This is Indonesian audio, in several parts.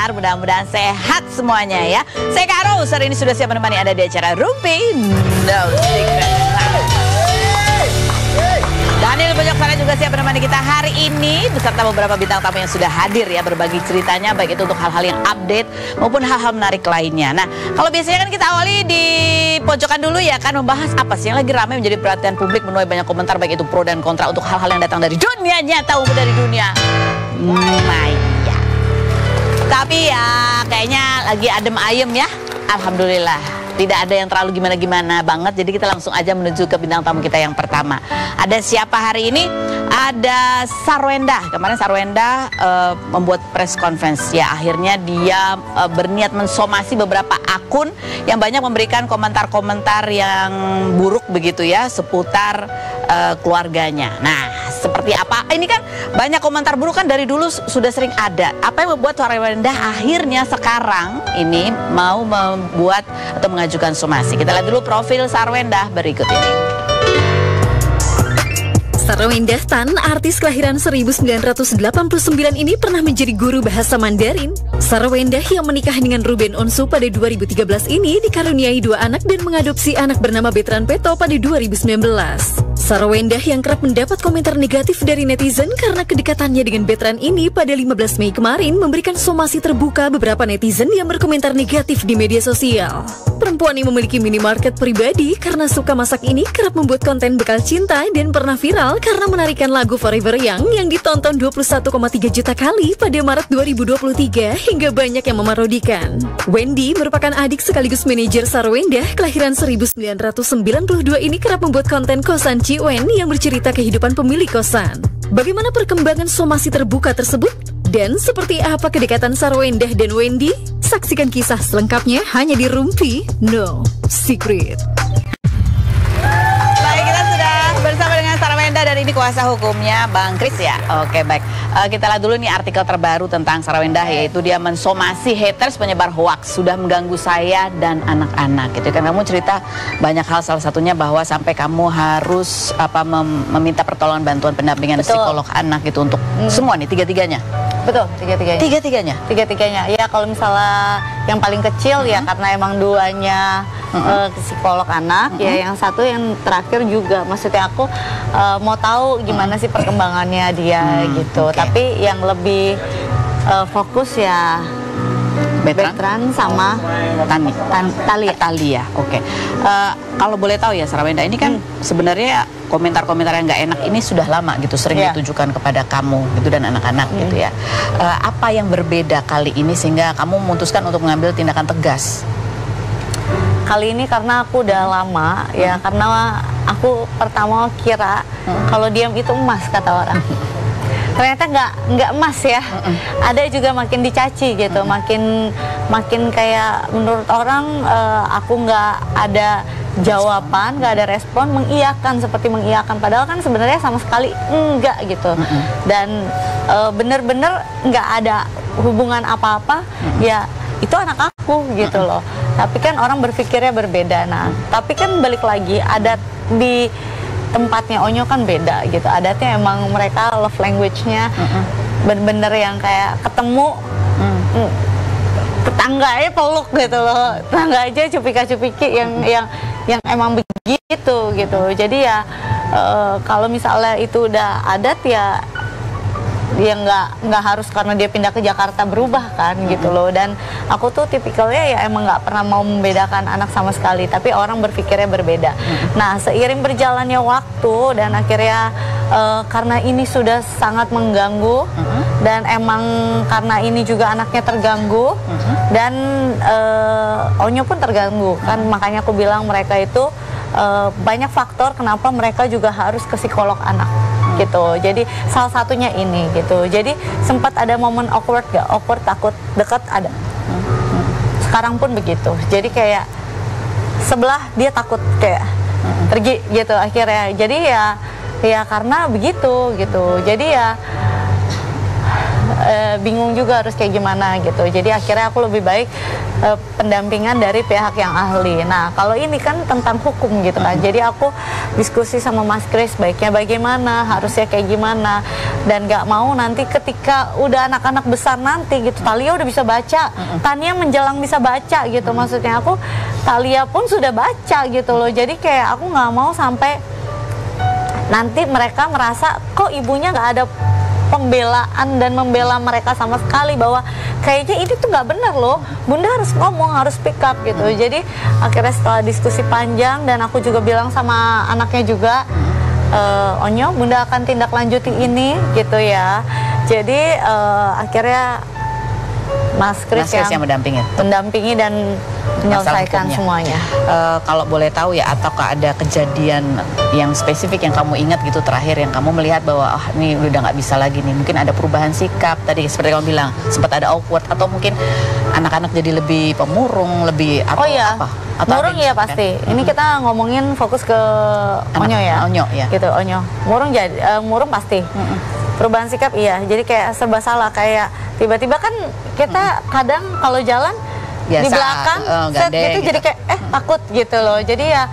pendengar, mudah-mudahan sehat semuanya ya. Saya Kak Rose, hari ini sudah siap menemani Anda di acara Rumpi No Secret. Daniel Bojok sana juga siap menemani kita hari ini beserta beberapa bintang tamu yang sudah hadir ya, berbagi ceritanya baik itu untuk hal-hal yang update maupun hal-hal menarik lainnya. Nah, kalau biasanya kan kita awali di pojokan dulu ya kan, membahas apa sih yang lagi ramai menjadi perhatian publik, menuai banyak komentar baik itu pro dan kontra untuk hal-hal yang datang dari dunia nyata maupun dari dunia maya. Tapi ya kayaknya lagi adem ayem ya, alhamdulillah. Tidak ada yang terlalu gimana-gimana banget. Jadi kita langsung aja menuju ke bintang tamu kita yang pertama. Ada siapa hari ini? Ada Sarwenda. Kemarin Sarwenda membuat press conference. Ya akhirnya dia berniat mensomasi beberapa akun yang banyak memberikan komentar-komentar yang buruk begitu ya seputar keluarganya. Nah, seperti apa? Ini kan banyak komentar buruk kan dari dulu sudah sering ada. Apa yang membuat Sarwenda akhirnya sekarang ini mau membuat atau mengajukan somasi? Kita lihat dulu profil Sarwenda berikut ini. Sarwenda Tan, artis kelahiran 1989 ini pernah menjadi guru bahasa Mandarin. Sarwenda yang menikah dengan Ruben Onsu pada 2013 ini dikaruniai 2 anak dan mengadopsi anak bernama Betran Peto pada 2019. Sarwenda yang kerap mendapat komentar negatif dari netizen karena kedekatannya dengan Betran ini pada 15 Mei kemarin memberikan somasi terbuka beberapa netizen yang berkomentar negatif di media sosial. Perempuan yang memiliki minimarket pribadi karena suka masak ini kerap membuat konten bekal cinta dan pernah viral karena menarikan lagu Forever Young yang ditonton 21,3 juta kali pada Maret 2023 hingga banyak yang memarodikan. Wendy merupakan adik sekaligus manajer Sarwenda kelahiran 1992 ini kerap membuat konten kosan Ciwen yang bercerita kehidupan pemilik kosan. Bagaimana perkembangan somasi terbuka tersebut? Dan seperti apa kedekatan Sarwenda dan Wendy? Saksikan kisah selengkapnya hanya di Rumpi No Secret. Baik, kita sudah bersama dengan Sarwenda dan ini kuasa hukumnya Bang Kris ya. Oke baik, kita lihat dulu nih artikel terbaru tentang Sarwenda, yaitu dia mensomasi haters penyebar hoaks sudah mengganggu saya dan anak-anak gitu kan. Kamu cerita banyak hal, salah satunya bahwa sampai kamu harus meminta pertolongan bantuan pendampingan psikolog anak gitu untuk semua nih tiga-tiganya. Betul, tiga-tiganya. Tiga-tiganya. Ya kalau misalnya yang paling kecil ya karena emang duanya psikolog anak, ya yang satu yang terakhir juga. Maksudnya aku mau tahu gimana sih perkembangannya dia gitu. Tapi yang lebih fokus ya Betran sama Talia. Oke. Kalau boleh tahu ya Sarwenda, ini kan sebenarnya komentar-komentar yang nggak enak ini sudah lama gitu sering ditujukan kepada kamu gitu dan anak-anak gitu ya. Apa yang berbeda kali ini sehingga kamu memutuskan untuk mengambil tindakan tegas? Kali ini karena aku udah lama ya, karena aku pertama kira kalau diam itu emas kata orang. Ternyata nggak emas ya. Ada juga makin dicaci gitu, makin kayak menurut orang aku nggak ada jawaban, nggak ada respon, mengiyakan seperti mengiyakan, padahal kan sebenarnya sama sekali enggak gitu. Dan bener-bener nggak ada hubungan apa-apa, ya itu anak aku gitu loh. Tapi kan orang berpikirnya berbeda. Nah, tapi kan balik lagi adat di tempatnya Onyo kan beda gitu. Adatnya emang mereka love language-nya bener-bener yang kayak ketemu tetangga aja peluk gitu loh. Tetangga aja cupika-cupiki yang emang begitu gitu. Jadi ya kalau misalnya itu udah adat ya dia nggak harus karena dia pindah ke Jakarta berubah kan gitu loh. Dan aku tuh tipikalnya ya emang nggak pernah mau membedakan anak sama sekali, tapi orang berpikirnya berbeda. Nah seiring berjalannya waktu dan akhirnya karena ini sudah sangat mengganggu dan emang karena ini juga anaknya terganggu dan Onyo pun terganggu kan, makanya aku bilang mereka itu banyak faktor kenapa mereka juga harus ke psikolog anak gitu. Jadi salah satunya ini gitu. Jadi sempat ada momen awkward gak? Awkward, takut, dekat ada. Sekarang pun begitu. Jadi kayak sebelah dia takut kayak pergi gitu akhirnya. Jadi ya karena begitu gitu. Jadi ya bingung juga harus kayak gimana gitu. Jadi akhirnya aku lebih baik pendampingan dari pihak yang ahli. Nah kalau ini kan tentang hukum gitu kan, jadi aku diskusi sama Mas Kris baiknya bagaimana, harusnya kayak gimana, dan gak mau nanti ketika udah anak-anak besar nanti gitu, Thalia udah bisa baca, Tania menjelang bisa baca gitu, maksudnya aku Thalia pun sudah baca gitu loh. Jadi kayak aku nggak mau sampai nanti mereka merasa kok ibunya nggak ada pembelaan dan membela mereka sama sekali, bahwa kayaknya ini tuh nggak benar loh, bunda harus ngomong, harus speak up gitu. Jadi akhirnya setelah diskusi panjang dan aku juga bilang sama anaknya juga, Onyo, bunda akan tindak lanjuti ini gitu ya. Jadi akhirnya Mas Kris yang mendampingi dan menyelesaikan semuanya. Kalau boleh tahu ya, ataukah ada kejadian yang spesifik yang kamu ingat gitu terakhir, yang kamu melihat bahwa ini udah nggak bisa lagi nih, mungkin ada perubahan sikap tadi seperti kamu bilang, sempat ada awkward, atau mungkin anak-anak jadi lebih pemurung, lebih atau apa? Atau murung ya pasti. Ini kita ngomongin fokus ke Onyo ya. Onyo ya. Gitu, Onyo. Murung pasti. Perubahan sikap iya, jadi kayak serba salah, kayak tiba-tiba kan kita kadang kalau jalan biasa, di belakang set gitu, jadi kayak takut gitu loh. Jadi ya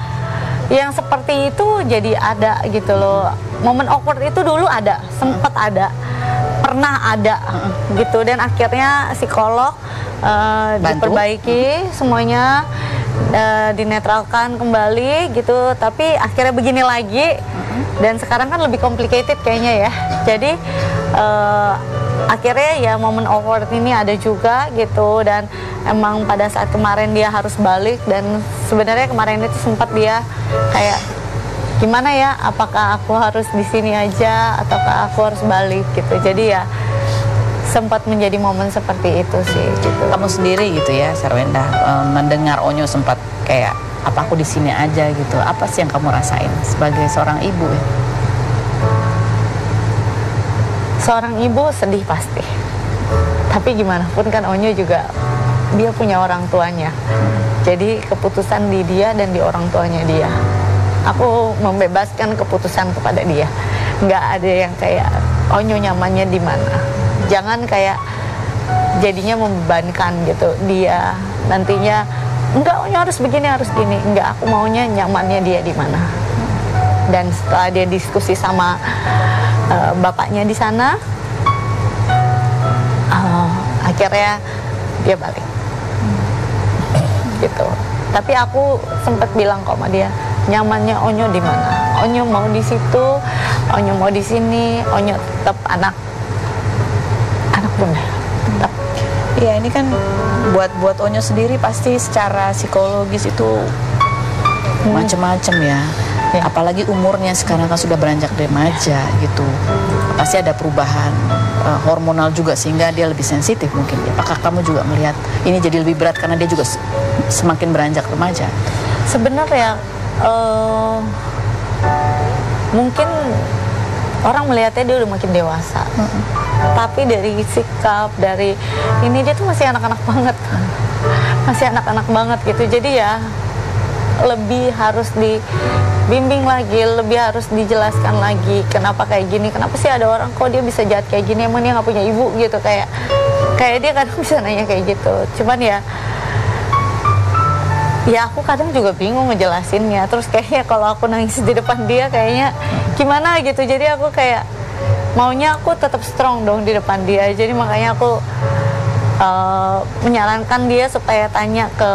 yang seperti itu jadi ada gitu loh. Momen awkward itu dulu ada, sempat ada, pernah ada gitu, dan akhirnya psikolog diperbaiki semuanya, dinetralkan kembali gitu. Tapi akhirnya begini lagi, dan sekarang kan lebih complicated kayaknya ya. Jadi akhirnya ya momen awkward ini ada juga gitu, dan emang pada saat kemarin dia harus balik, dan sebenarnya kemarin itu sempat dia kayak gimana ya, apakah aku harus di sini aja ataukah aku harus balik gitu. Jadi ya sempat menjadi momen seperti itu sih gitu. Kamu sendiri gitu ya Sarwenda, mendengar Onyo sempat kayak apa aku di sini aja gitu, apa sih yang kamu rasain sebagai seorang ibu ya? Seorang ibu sedih pasti, tapi gimana pun kan Onyo juga dia punya orang tuanya, jadi keputusan di dia dan di orang tuanya dia. Aku membebaskan keputusan kepada dia, nggak ada yang kayak Onyo nyamannya di mana, jangan kayak jadinya membebankan gitu dia nantinya, enggak Onyo harus begini harus gini, enggak, aku maunya nyamannya dia di mana. Dan setelah dia diskusi sama bapaknya di sana, akhirnya dia balik gitu. Tapi aku sempat bilang kok sama dia, nyamannya Onyo di mana? Onyo mau di situ, Onyo mau di sini, Onyo tetap anak bunda, tetap. Iya, ini kan buat Onyo sendiri pasti secara psikologis itu macam-macam ya. Apalagi umurnya sekarang kan sudah beranjak remaja gitu, pasti ada perubahan hormonal juga sehingga dia lebih sensitif mungkin. Apakah kamu juga melihat ini jadi lebih berat karena dia juga semakin beranjak remaja? Sebenarnya mungkin orang melihatnya dia udah makin dewasa, tapi dari sikap, dari ini dia tuh masih anak-anak banget, masih anak-anak banget gitu. Jadi ya lebih harus dibimbing lagi, lebih harus dijelaskan lagi kenapa kayak gini, kenapa sih ada orang kok dia bisa jahat kayak gini, emang dia nggak punya ibu gitu, kayak dia kadang bisa nanya kayak gitu. Cuman ya aku kadang juga bingung ngejelasinnya, terus kayaknya kalau aku nangis di depan dia kayaknya gimana gitu. Jadi aku kayak maunya aku tetap strong dong di depan dia, jadi makanya aku menyarankan dia supaya tanya ke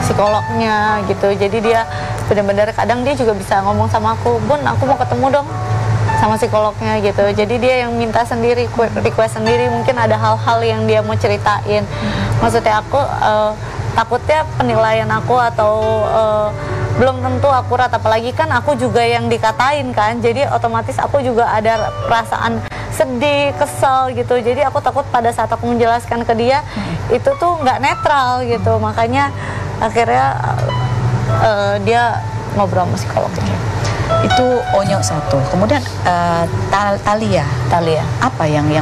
psikolognya gitu. Jadi dia benar-benar kadang dia juga bisa ngomong sama aku, Bun aku mau ketemu dong sama psikolognya gitu. Jadi dia yang minta sendiri, request sendiri, mungkin ada hal-hal yang dia mau ceritain. Maksudnya aku takutnya penilaian aku atau belum tentu akurat, apalagi kan aku juga yang dikatain kan, jadi otomatis aku juga ada perasaan sedih, kesel gitu. Jadi aku takut pada saat aku menjelaskan ke dia itu tuh nggak netral gitu. Makanya akhirnya dia ngobrol sama psikolognya. Itu Onyo satu. Kemudian Thalia apa yang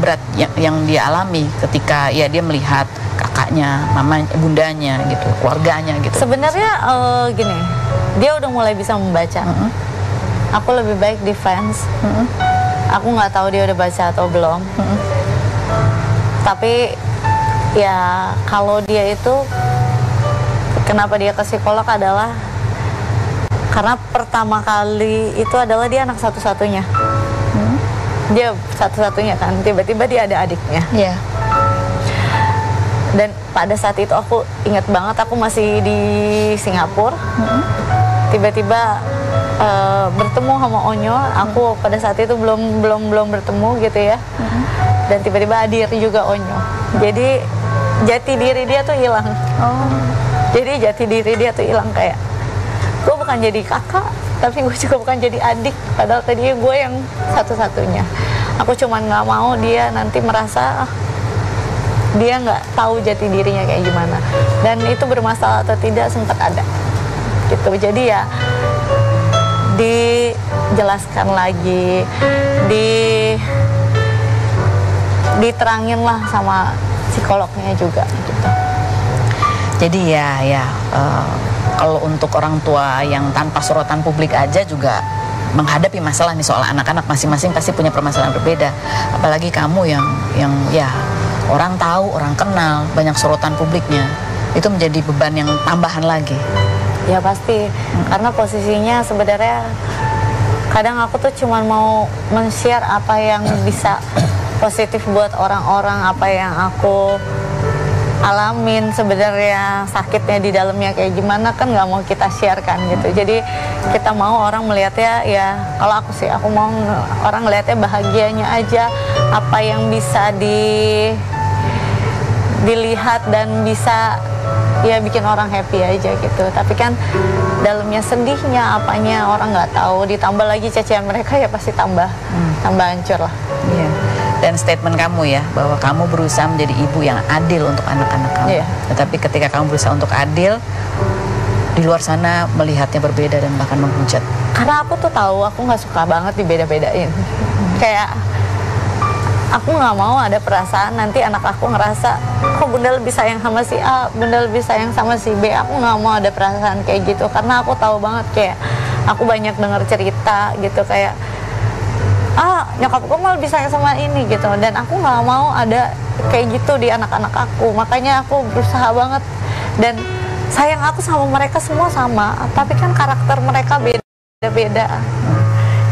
berat yang dia alami ketika ya dia melihat kakaknya, mamanya, bundanya gitu, keluarganya gitu? Sebenarnya gini, dia udah mulai bisa membaca. Aku lebih baik defense. Aku nggak tahu dia udah baca atau belum. Tapi ya kalau dia itu kenapa dia ke psikolog adalah karena pertama kali itu adalah dia anak satu-satunya. Dia satu-satunya kan, tiba-tiba dia ada adiknya. Iya. Dan pada saat itu aku ingat banget, aku masih di Singapura. Tiba-tiba bertemu sama Onyo. Aku pada saat itu belum bertemu gitu ya. Dan tiba-tiba hadir juga Onyo. Jadi jati diri dia tuh hilang. Jadi jati diri dia tuh hilang, kayak gue bukan jadi kakak, tapi gue juga bukan jadi adik. Padahal tadinya gue yang satu-satunya. Aku cuman nggak mau dia nanti merasa dia nggak tahu jati dirinya kayak gimana. Dan itu bermasalah atau tidak sempat ada gitu. Jadi ya dijelaskan lagi, diterangin lah sama psikolognya juga gitu. Jadi ya kalau untuk orang tua yang tanpa sorotan publik aja juga menghadapi masalah nih soal anak-anak, masing-masing pasti punya permasalahan berbeda. Apalagi kamu yang ya orang tahu, orang kenal, banyak sorotan publiknya. Itu menjadi beban yang tambahan lagi. Ya pasti, karena posisinya sebenarnya kadang aku tuh cuma mau men-share apa yang bisa positif buat orang-orang, apa yang aku alamin sebenarnya, sakitnya di dalamnya kayak gimana kan nggak mau kita sharekan gitu. Jadi kita mau orang melihatnya, ya kalau aku sih, aku mau orang ngelihatnya bahagianya aja, apa yang bisa dilihat dan bisa ya bikin orang happy aja gitu. Tapi kan dalamnya sedihnya apanya orang nggak tahu, ditambah lagi cacian mereka ya pasti tambah hancur lah. Iya. Dan statement kamu ya, bahwa kamu berusaha menjadi ibu yang adil untuk anak-anak kamu. Iya. Tetapi ketika kamu berusaha untuk adil, di luar sana melihatnya berbeda dan bahkan menghujat. Karena aku tuh tahu aku nggak suka banget dibeda-bedain. Kayak aku nggak mau ada perasaan nanti anak aku ngerasa kok bunda lebih sayang sama si A, bunda lebih sayang sama si B. Aku nggak mau ada perasaan kayak gitu, karena aku tahu banget, kayak aku banyak dengar cerita gitu, kayak nyokap gue malah lebih sayang sama ini gitu. Dan aku nggak mau ada kayak gitu di anak-anak aku. Makanya aku berusaha banget, dan sayang aku sama mereka semua sama, tapi kan karakter mereka beda-beda.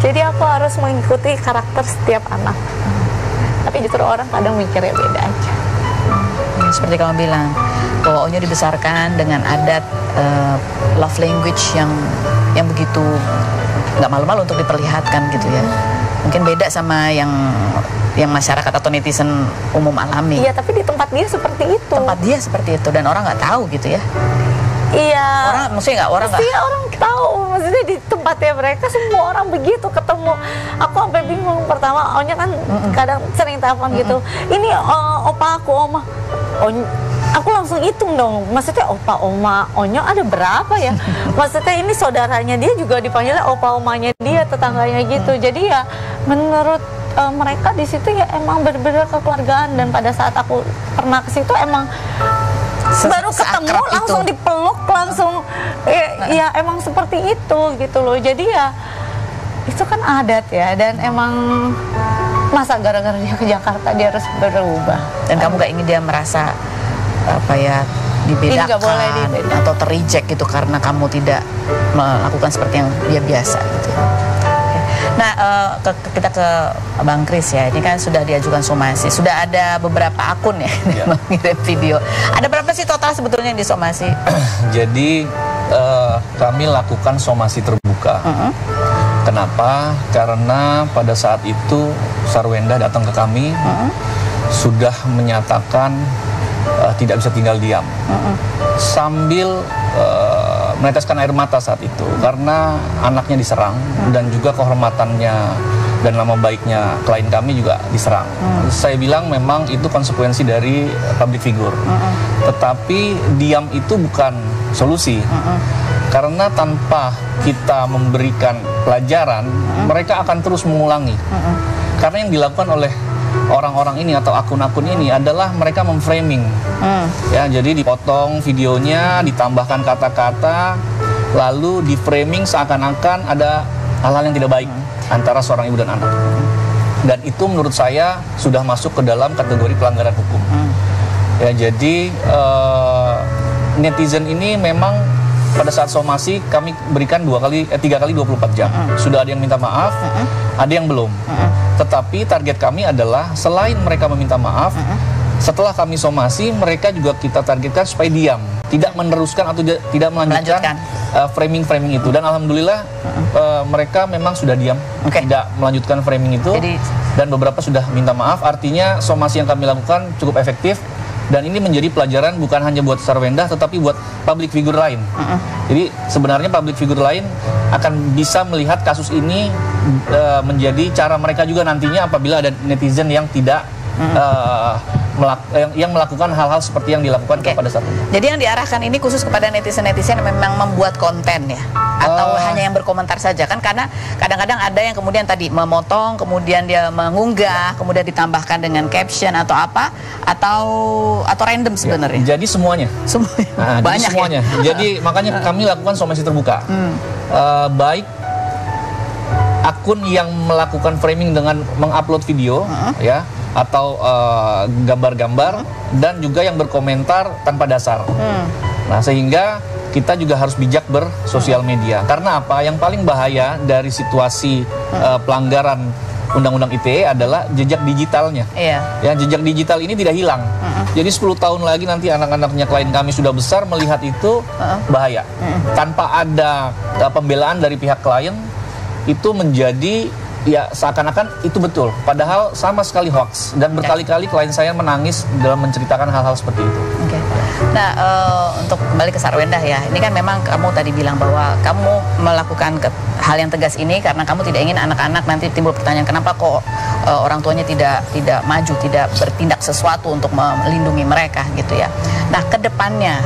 Jadi aku harus mengikuti karakter setiap anak. Tapi justru orang kadang mikirnya beda aja. Ya, seperti kamu bilang, bahwa Onyo dibesarkan dengan adat love language yang begitu nggak malu-malu untuk diperlihatkan gitu ya. Mungkin beda sama yang masyarakat atau netizen umum alami. Iya, tapi di tempat dia seperti itu. Tempat dia seperti itu, dan orang nggak tahu gitu ya. Iya. Maksudnya nggak orang nggak. Iya, orang tahu. Maksudnya di tempatnya mereka semua orang begitu ketemu. Aku sampai bingung pertama. Onyo kan kadang sering telepon gitu. Ini opa aku, oma. Aku langsung hitung dong. Maksudnya opa, oma, Onyo ada berapa ya? Maksudnya ini saudaranya dia juga dipanggilnya opa, omanya dia, tetangganya gitu. Jadi ya menurut mereka di situ ya emang benar-benar kekeluargaan. Dan pada saat aku pernah ke situ emang baru ketemu langsung dipeluk, langsung ya emang seperti itu gitu loh. Jadi ya itu kan adat ya, dan emang masa gara-gara dia ke Jakarta dia harus berubah. Dan kamu gak ingin dia merasa apa ya, dibedakan atau terreject gitu karena kamu tidak melakukan seperti yang dia biasa gitu. Nah, kita ke Bang Kris ya. Ini kan sudah diajukan somasi. Sudah ada beberapa akun ya mengirim video. Ada berapa sih total sebetulnya yang disomasi? Jadi kami lakukan somasi terbuka. Kenapa? Karena pada saat itu Sarwenda datang ke kami sudah menyatakan tidak bisa tinggal diam, sambil meneteskan air mata saat itu karena anaknya diserang dan juga kehormatannya dan nama baiknya klien kami juga diserang. Saya bilang memang itu konsekuensi dari public figure, tetapi diam itu bukan solusi. Karena tanpa kita memberikan pelajaran, mereka akan terus mengulangi. Karena yang dilakukan oleh orang-orang ini atau akun-akun ini adalah mereka memframing. Ya, jadi dipotong videonya, ditambahkan kata-kata, lalu di framing seakan-akan ada hal-hal yang tidak baik antara seorang ibu dan anak. Dan itu menurut saya sudah masuk ke dalam kategori pelanggaran hukum. Ya, jadi netizen ini memang pada saat somasi kami berikan 3 kali 24 jam. Sudah ada yang minta maaf, ada yang belum. Tetapi target kami adalah selain mereka meminta maaf, setelah kami somasi mereka juga kita targetkan supaya diam, tidak meneruskan atau tidak melanjutkan framing itu. Dan alhamdulillah mereka memang sudah diam, tidak melanjutkan framing itu. Dan beberapa sudah minta maaf. Artinya somasi yang kami lakukan cukup efektif. Dan ini menjadi pelajaran bukan hanya buat Sarwendah, tetapi buat public figure lain. Jadi sebenarnya public figure lain akan bisa melihat kasus ini menjadi cara mereka juga nantinya apabila ada netizen yang tidak yang melakukan hal-hal seperti yang dilakukan kepada Sarwendah. Jadi yang diarahkan ini khusus kepada netizen-netizen yang memang membuat konten ya? Atau hanya yang berkomentar saja kan? Karena kadang-kadang ada yang kemudian tadi memotong, kemudian dia mengunggah, kemudian ditambahkan dengan caption atau apa, atau random sebenarnya. Ya, jadi semuanya. Banyak jadi semuanya. Ya? Jadi makanya kami lakukan somasi terbuka. Baik akun yang melakukan framing dengan mengupload video, ya, atau gambar-gambar, dan juga yang berkomentar tanpa dasar. Nah, sehingga kita juga harus bijak bersosial media. Karena apa? Yang paling bahaya dari situasi pelanggaran Undang-Undang ITE adalah jejak digitalnya. Ya, jejak digital ini tidak hilang. Jadi 10 tahun lagi nanti anak-anaknya klien kami sudah besar melihat itu bahaya. Tanpa ada pembelaan dari pihak klien, itu menjadi ya seakan-akan itu betul, padahal sama sekali hoax. Dan berkali-kali klien saya menangis dalam menceritakan hal-hal seperti itu. Nah, untuk kembali ke Sarwendah ya, ini kan memang kamu tadi bilang bahwa kamu melakukan hal yang tegas ini karena kamu tidak ingin anak-anak nanti timbul pertanyaan kenapa kok orang tuanya tidak maju, tidak bertindak sesuatu untuk melindungi mereka gitu ya. Nah, kedepannya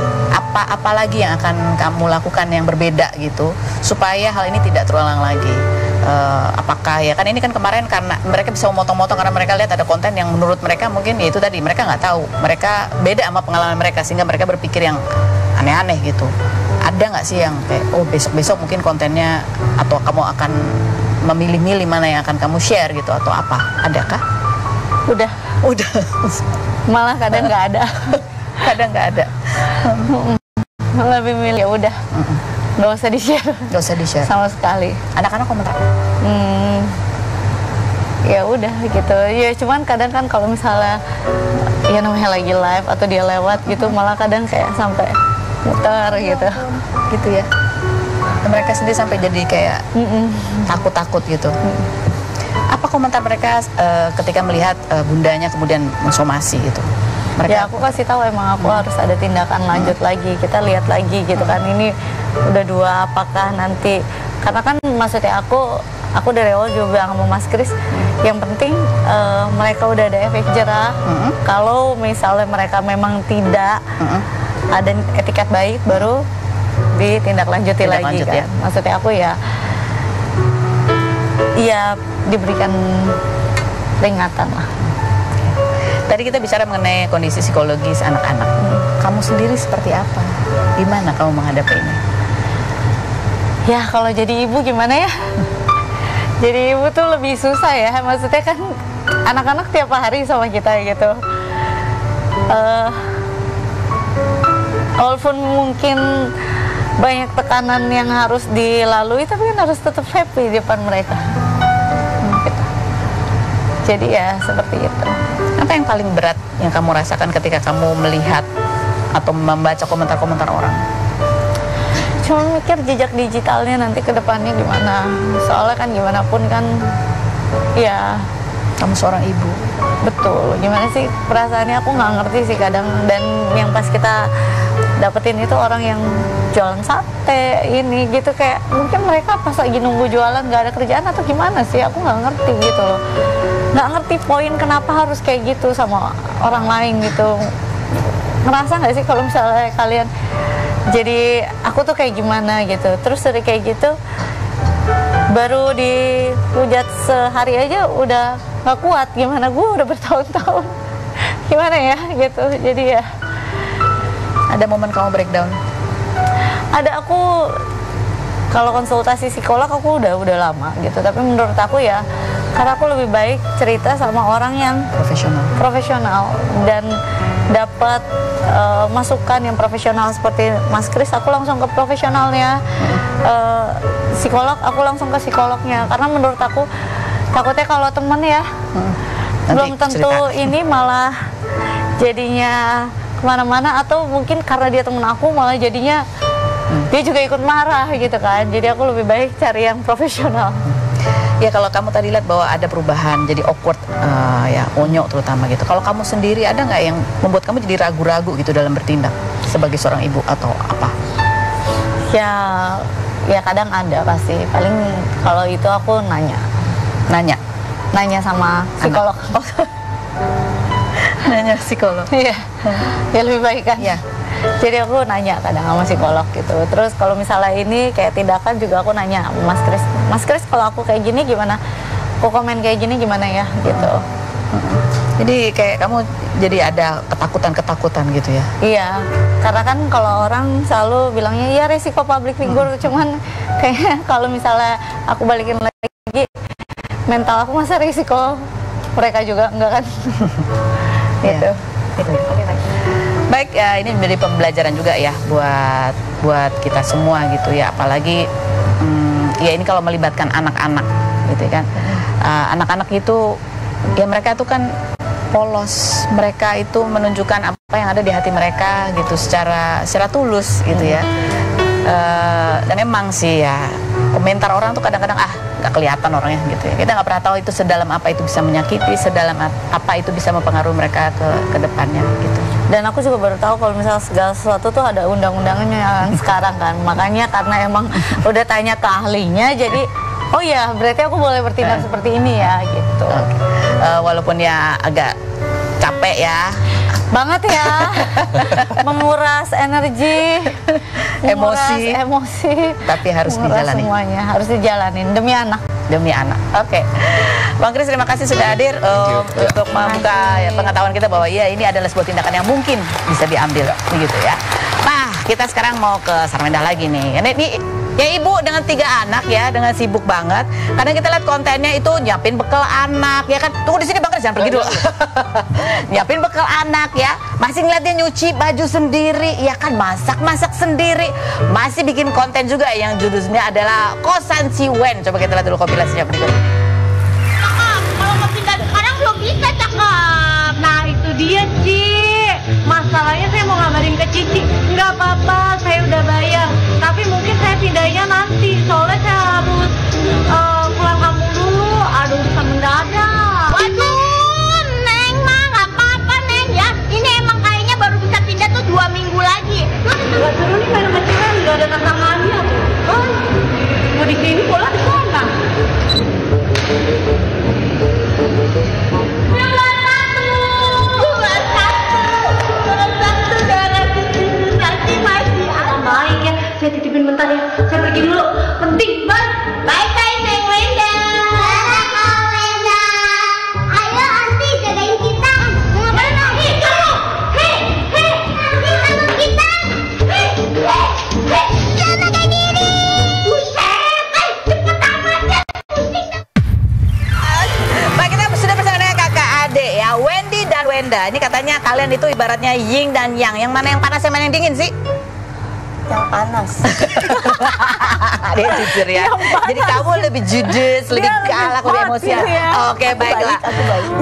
apa lagi yang akan kamu lakukan yang berbeda gitu supaya hal ini tidak terulang lagi? Apakah ya kan ini kan kemarin karena mereka bisa memotong-motong karena mereka lihat ada konten yang menurut mereka mungkin ya itu tadi mereka nggak tahu, mereka beda sama pengalaman mereka sehingga mereka berpikir yang aneh-aneh gitu. Ada nggak sih yang kayak besok-besok mungkin kontennya atau kamu akan memilih-milih mana yang akan kamu share gitu atau apa? Adakah? Udah malah kadang nggak ada. Kadang nggak ada. Lebih milih ya udah. Nggak usah di-share sama sekali. Anak-anak komentar ya udah gitu ya, cuman kadang kan kalau misalnya ya namanya lagi live atau dia lewat gitu malah kadang kayak sampai muter gitu ya. Dan mereka sendiri sampai jadi kayak takut-takut gitu. Apa komentar mereka ketika melihat bundanya kemudian mensomasi gitu? Ya aku kasih tahu emang aku harus ada tindakan lanjut lagi, kita lihat lagi gitu kan, ini udah 2 apakah nanti, karena kan maksudnya aku dari awal juga bilang sama Mas Kris, yang penting mereka udah ada efek jerah. Kalau misalnya mereka memang tidak ada etiket baik baru ditindaklanjuti lagi kan. Maksudnya aku ya diberikan peringatan lah. Tadi kita bicara mengenai kondisi psikologis anak-anak. Kamu sendiri seperti apa? Gimana kamu menghadapi ini? Ya kalau jadi ibu gimana ya? Jadi ibu tuh lebih susah ya. Maksudnya kan anak-anak tiap hari sama kita gitu. Walaupun mungkin banyak tekanan yang harus dilalui, tapi kan harus tetap happy di depan mereka. Gitu. Jadi ya seperti itu. Apa yang paling berat yang kamu rasakan ketika kamu melihat atau membaca komentar-komentar orang? Cuma mikir jejak digitalnya nanti ke depannya gimana. Soalnya kan gimana pun kan ya kamu seorang ibu. Betul, gimana sih perasaannya aku nggak ngerti sih kadang. Dan yang pas kita dapetin itu orang yang jualan sate ini gitu, kayak mungkin mereka pas lagi nunggu jualan nggak ada kerjaan atau gimana sih, aku nggak ngerti gitu loh. Nggak ngerti poin kenapa harus kayak gitu sama orang lain gitu. Ngerasa nggak sih kalau misalnya kalian jadi aku tuh kayak gimana gitu, terus dari kayak gitu baru dihujat sehari aja udah nggak kuat, gimana gue udah bertahun-tahun gimana ya gitu. Jadi ya ada momen kamu breakdown? Ada, aku kalau konsultasi psikolog aku udah lama gitu, tapi menurut aku ya karena aku lebih baik cerita sama orang yang profesional dan dapat masukan yang profesional seperti Mas Kris, aku langsung ke profesionalnya. Psikolog, aku langsung ke psikolognya, karena menurut aku takutnya kalau temen ya belum tentu cerita. Ini malah jadinya kemana-mana, atau mungkin karena dia temen aku malah jadinya dia juga ikut marah gitu kan. Jadi aku lebih baik cari yang profesional. Ya kalau kamu tadi lihat bahwa ada perubahan jadi awkward, ya onyo terutama gitu. Kalau kamu sendiri ada nggak yang membuat kamu jadi ragu-ragu gitu dalam bertindak sebagai seorang ibu atau apa? Ya kadang ada pasti. Paling kalau itu aku nanya sama psikolog. Nanya psikolog. Iya. Ya lebih baik kan. Iya. Jadi aku nanya kadang sama psikolog gitu. Terus kalau misalnya ini kayak tindakan juga aku nanya Mas Kris. Mas Kris, kalau aku kayak gini gimana? Aku komen kayak gini gimana ya gitu. Jadi kayak kamu jadi ada ketakutan gitu ya? Iya, karena kan kalau orang selalu bilangnya ya resiko public figure, cuman kayaknya kalau misalnya aku balikin lagi, mental aku masa resiko mereka juga enggak kan? Gitu. Baik, ya ini menjadi pembelajaran juga ya buat kita semua gitu ya, apalagi ya ini kalau melibatkan anak-anak gitu kan. Anak-anak itu ya mereka itu kan polos, mereka itu menunjukkan apa yang ada di hati mereka gitu secara tulus gitu ya. Dan emang sih ya komentar orang tuh kadang-kadang nggak kelihatan orangnya gitu ya. Kita nggak pernah tahu itu sedalam apa itu bisa menyakiti, sedalam apa itu bisa mempengaruhi mereka ke depannya gitu. Dan aku juga baru tahu kalau misalnya segala sesuatu tuh ada undang-undangnya yang sekarang kan. Makanya karena emang udah tanya ke ahlinya, jadi oh ya berarti aku boleh bertindak seperti ini ya gitu. Walaupun ya agak capek ya. Banget ya. Menguras energi, emosi, tapi harus dijalani. Semuanya harus dijalanin demi anak. Oke. Bang Kris, terima kasih sudah hadir untuk membuka ya, pengetahuan kita bahwa ya ini adalah sebuah tindakan yang mungkin bisa diambil begitu ya. Nah, kita sekarang mau ke Sarwenda lagi nih. Ini ya ibu dengan 3 anak ya, dengan sibuk banget. Kadang kita lihat kontennya itu nyiapin bekal anak ya kan. Tunggu di sini Bang Kris, jangan pergi dulu. Nyiapin bekal anak ya, masih ngeliatnya nyuci baju sendiri ya kan, masak sendiri, masih bikin konten juga yang judulnya adalah Kosan Si Wen. Coba kita lihat dulu kompilasinya berikut. Kalau mau pindah sekarang belum bisa, cakep. Nah itu dia, Ci. Masalahnya saya mau ngabarin ke Cici. Nggak apa-apa, saya udah bayar. Tapi mungkin saya pindahnya nanti. Soalnya saya harus pulang kampung dulu. Ada urusan mendadak. Waduh, Neng mah nggak apa-apa, Neng ya. Ini emang kayaknya baru bisa pindah tuh 2 minggu lagi. Nggak seru nih main kecilan, nggak ada tantangannya. Mau di sini pola di sana. Saya titipin bentar ya, saya pergi dulu, penting banget. Bye-bye Neng Wenda. Dadah Kak Wenda. Ayo Anti jagain kita. Ngapain lagi kamu? Hei, Anti sama kita. Hei, jaga diri. Buset, cepet amat. Baik, kita sudah bersama dengan kakak adik ya, Wendy dan Wenda. Ini katanya kalian itu ibaratnya yin dan yang. Yang mana yang panas, yang mana yang dingin sih? Yang panas. Dia jujur ya. Jadi kamu lebih judes, lebih galak, lebih emosian. Oke, baiklah.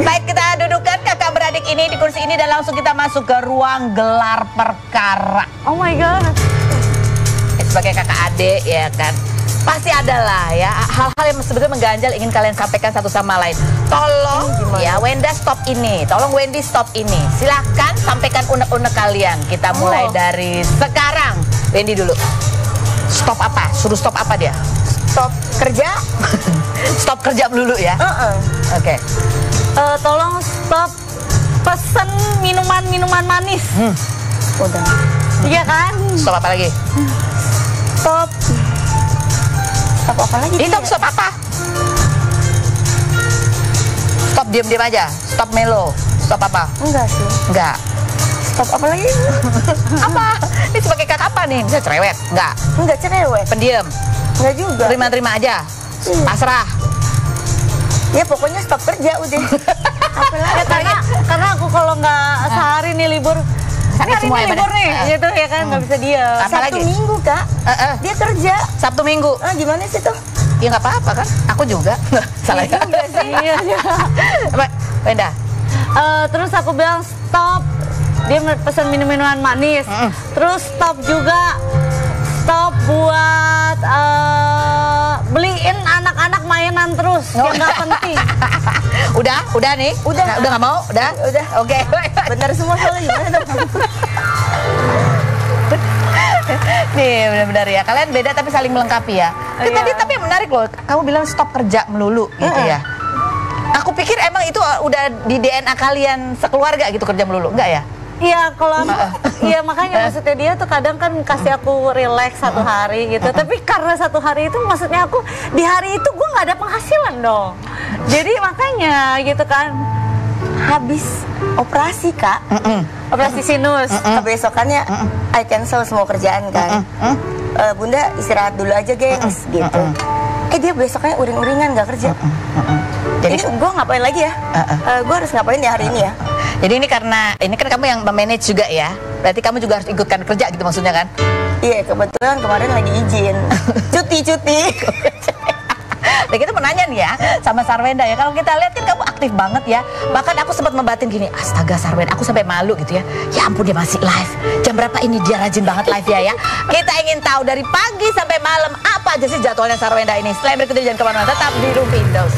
Baik, kita dudukkan kakak beradik ini di kursi ini dan langsung kita masuk ke ruang gelar perkara. Oh my god. Sebagai kakak adik ya kan, pasti ada lah ya hal-hal yang sebetulnya mengganjal ingin kalian sampaikan satu sama lain. Tolong ya Wenda stop ini, tolong Wendy stop ini. Silahkan sampaikan unek-unek kalian. Kita mulai dari sekarang. Wendy dulu. Stop apa? Suruh stop apa dia? Stop kerja. Stop kerja dulu ya. Oke. Tolong stop pesen minuman manis. Udah. Iya kan? Stop apa lagi? Stop apa lagi? Stop apa? Stop diam-diam aja. Stop melo. Stop apa? Enggak sih. Enggak. Stop apa lagi? Apa? Ini sebagai kakak apa nih? Bisa cerewet? Enggak. Enggak cerewet. Pendiam. Enggak juga. Terima-terima aja. Pasrah. Ya pokoknya stop kerja udah. Ya, karena aku kalau nggak sehari nih libur, Sakit hari semua ini ya, libur badan? nih, gitu ya kan nggak bisa dia. Apa Sabtu lagi? Minggu Kak, dia kerja. Sabtu Minggu. Gimana sih tuh? Ya nggak apa-apa kan? Aku juga. Salah ya? Juga sih. Iya. Apa? Wenda. Terus aku bilang stop. Dia pesan minum-minuman manis. Terus stop juga. Stop buat beliin anak-anak mainan terus yang nggak penting. Udah nih? Udah. Nah, udah nggak mau? Udah? Udah. Oke. Benar semua soalnya gimana dong? Nih benar-benar ya. Kalian beda tapi saling melengkapi ya. Iya. Tadi tapi yang menarik loh. Kamu bilang stop kerja melulu gitu ya. Aku pikir emang itu udah di DNA kalian sekeluarga gitu kerja melulu, enggak ya? Iya, kalau iya makanya maksudnya dia tuh kadang kan kasih aku relax satu hari gitu. Tapi karena satu hari itu maksudnya aku di hari itu gue nggak ada penghasilan dong. Jadi makanya gitu kan. Habis operasi Kak, Operasi sinus. kebesokannya I cancel semua kerjaan kan. Bunda istirahat dulu aja gengs gitu. Dia besoknya uring-uringan gak kerja. Jadi gue ngapain lagi ya? Gue harus ngapain ya hari ini ya? Jadi ini karena ini kan kamu yang memanage juga ya. Berarti kamu juga harus ikutkan kerja gitu maksudnya kan? Iya kebetulan kemarin lagi izin cuti. Dan kita menanya nih ya sama Sarwenda ya. Kalau kita lihat kan kamu aktif banget ya. Bahkan aku sempat membatin gini, astaga Sarwenda, aku sampai malu gitu ya. Ya ampun dia masih live. Jam berapa ini dia rajin banget live ya. Kita ingin tahu dari pagi sampai malam apa aja sih jadwalnya Sarwenda ini. Selain berikut jangan kemana-mana, tetap di Room Windows.